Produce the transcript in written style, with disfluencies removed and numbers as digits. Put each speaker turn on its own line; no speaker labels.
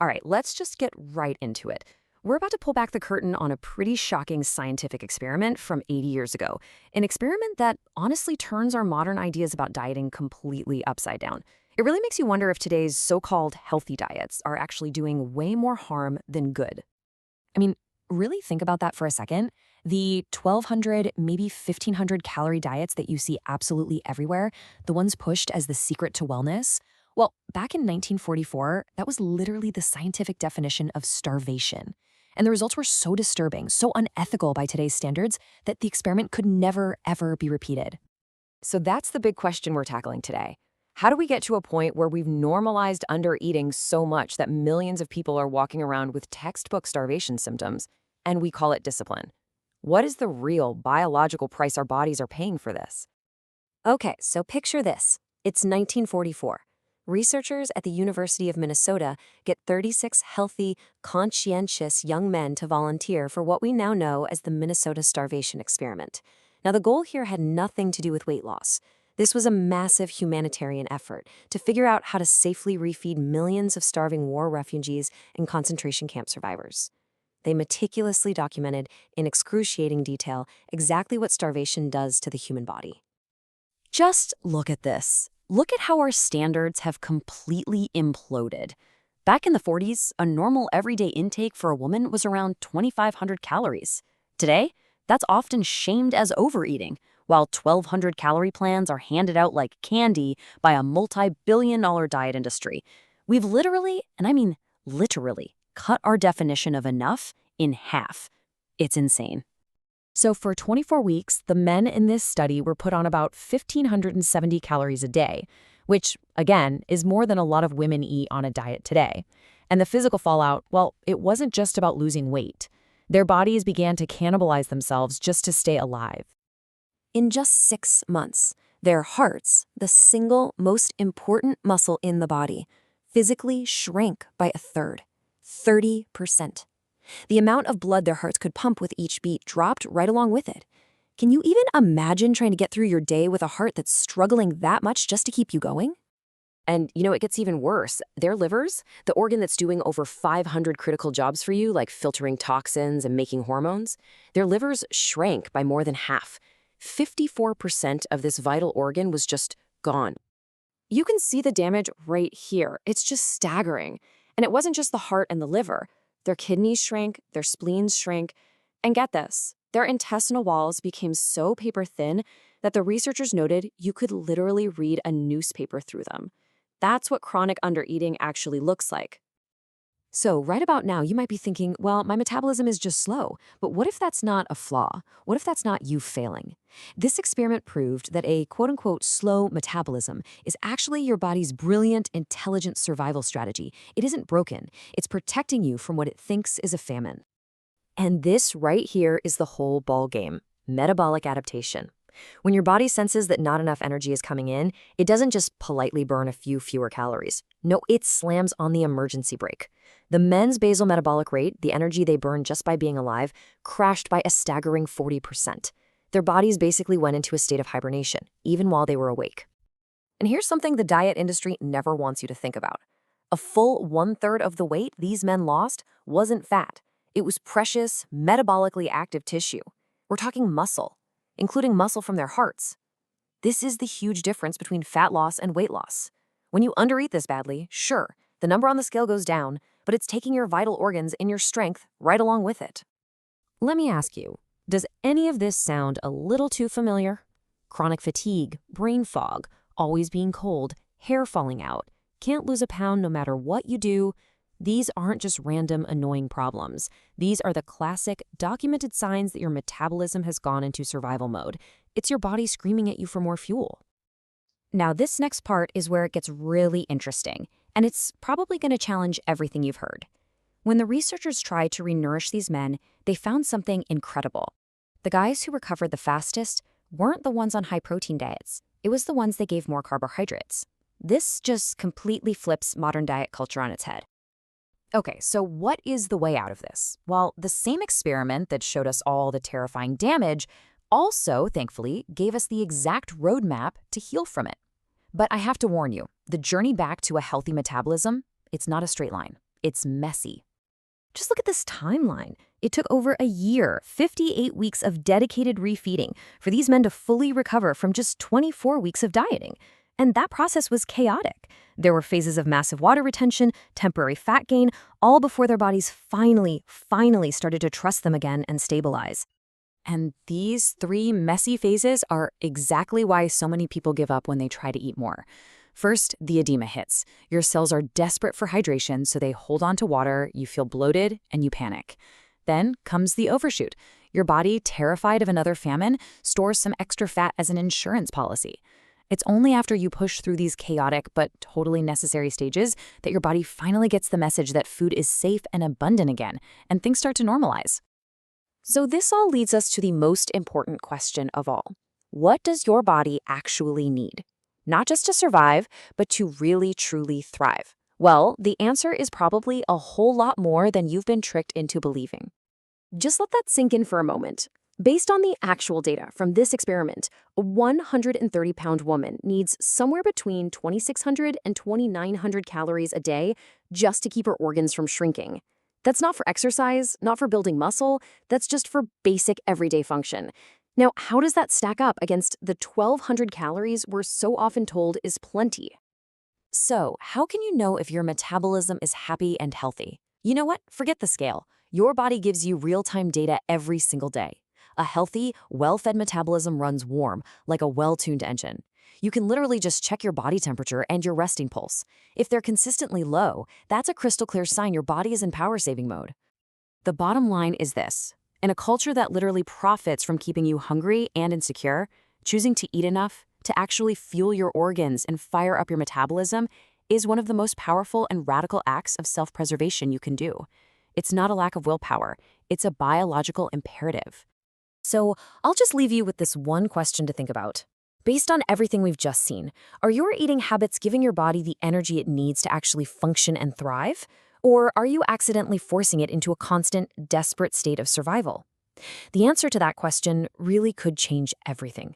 All right, let's just get right into it. We're about to pull back the curtain on a pretty shocking scientific experiment from 80 years ago, an experiment that honestly turns our modern ideas about dieting completely upside down. It really makes you wonder if today's so-called healthy diets are actually doing way more harm than good. I mean, really think about that for a second. The 1,200, maybe 1,500 calorie diets that you see absolutely everywhere, the ones pushed as the secret to wellness, well, back in 1944, that was literally the scientific definition of starvation. And the results were so disturbing, so unethical by today's standards, that the experiment could never, ever be repeated. So that's the big question we're tackling today. How do we get to a point where we've normalized undereating so much that millions of people are walking around with textbook starvation symptoms, and we call it discipline? What is the real biological price our bodies are paying for this? Okay, so picture this. It's 1944. Researchers at the University of Minnesota get 36 healthy, conscientious young men to volunteer for what we now know as the Minnesota Starvation Experiment. Now, the goal here had nothing to do with weight loss. This was a massive humanitarian effort to figure out how to safely refeed millions of starving war refugees and concentration camp survivors. They meticulously documented in excruciating detail exactly what starvation does to the human body. Just look at this. Look at how our standards have completely imploded. Back in the 40s, a normal everyday intake for a woman was around 2,500 calories. Today, that's often shamed as overeating, while 1,200 calorie plans are handed out like candy by a multi-billion-dollar diet industry. We've literally, and I mean literally, cut our definition of enough in half. It's insane. So for 24 weeks, the men in this study were put on about 1,570 calories a day, which, again, is more than a lot of women eat on a diet today. And the physical fallout, well, it wasn't just about losing weight. Their bodies began to cannibalize themselves just to stay alive. In just 6 months, their hearts, the single most important muscle in the body, physically shrank by a third, 30%. The amount of blood their hearts could pump with each beat dropped right along with it. Can you even imagine trying to get through your day with a heart that's struggling that much just to keep you going? And it gets even worse. Their livers, the organ that's doing over 500 critical jobs for you, like filtering toxins and making hormones, their livers shrank by more than half. 54% of this vital organ was just gone. You can see the damage right here. It's just staggering. And it wasn't just the heart and the liver. Their kidneys shrank, their spleens shrank, and get this, their intestinal walls became so paper thin that the researchers noted you could literally read a newspaper through them. That's what chronic undereating actually looks like. So right about now, you might be thinking, well, my metabolism is just slow. But what if that's not a flaw? What if that's not you failing? This experiment proved that a quote-unquote slow metabolism is actually your body's brilliant, intelligent survival strategy. It isn't broken. It's protecting you from what it thinks is a famine. And this right here is the whole ball game: metabolic adaptation. When your body senses that not enough energy is coming in, it doesn't just politely burn a few fewer calories. No, it slams on the emergency brake. The men's basal metabolic rate, the energy they burn just by being alive, crashed by a staggering 40%. Their bodies basically went into a state of hibernation, even while they were awake. And here's something the diet industry never wants you to think about. A full 1/3 of the weight these men lost wasn't fat. It was precious, metabolically active tissue. We're talking muscle, including muscle from their hearts. This is the huge difference between fat loss and weight loss. When you undereat this badly, sure, the number on the scale goes down, but it's taking your vital organs and your strength right along with it. Let me ask you, does any of this sound a little too familiar? Chronic fatigue, brain fog, always being cold, hair falling out, can't lose a pound no matter what you do. These aren't just random annoying problems. These are the classic, documented signs that your metabolism has gone into survival mode. It's your body screaming at you for more fuel. Now, this next part is where it gets really interesting, and it's probably going to challenge everything you've heard. When the researchers tried to renourish these men, they found something incredible. The guys who recovered the fastest weren't the ones on high-protein diets. It was the ones that gave more carbohydrates. This just completely flips modern diet culture on its head. Okay, so what is the way out of this? Well, the same experiment that showed us all the terrifying damage also, thankfully, gave us the exact roadmap to heal from it. But I have to warn you, the journey back to a healthy metabolism, it's not a straight line. It's messy. Just look at this timeline. It took over a year, 58 weeks of dedicated refeeding, for these men to fully recover from just 24 weeks of dieting. And that process was chaotic. There were phases of massive water retention, temporary fat gain, all before their bodies finally started to trust them again and stabilize. And these 3 messy phases are exactly why so many people give up when they try to eat more. First, the edema hits. Your cells are desperate for hydration, so they hold on to water, you feel bloated, and you panic. Then comes the overshoot. Your body, terrified of another famine, stores some extra fat as an insurance policy. It's only after you push through these chaotic but totally necessary stages that your body finally gets the message that food is safe and abundant again, and things start to normalize. So this all leads us to the most important question of all. What does your body actually need? Not just to survive, but to really, truly thrive. Well, the answer is probably a whole lot more than you've been tricked into believing. Just let that sink in for a moment. Based on the actual data from this experiment, a 130-pound woman needs somewhere between 2,600 and 2,900 calories a day just to keep her organs from shrinking. That's not for exercise, not for building muscle, that's just for basic everyday function. Now, how does that stack up against the 1,200 calories we're so often told is plenty? So, how can you know if your metabolism is happy and healthy? You know what? Forget the scale. Your body gives you real-time data every single day. A healthy, well-fed metabolism runs warm, like a well-tuned engine. You can literally just check your body temperature and your resting pulse. If they're consistently low, that's a crystal clear sign your body is in power-saving mode. The bottom line is this. In a culture that literally profits from keeping you hungry and insecure, choosing to eat enough to actually fuel your organs and fire up your metabolism is one of the most powerful and radical acts of self-preservation you can do. It's not a lack of willpower, it's a biological imperative. So I'll just leave you with this one question to think about. Based on everything we've just seen, are your eating habits giving your body the energy it needs to actually function and thrive? Or are you accidentally forcing it into a constant, desperate state of survival? The answer to that question really could change everything.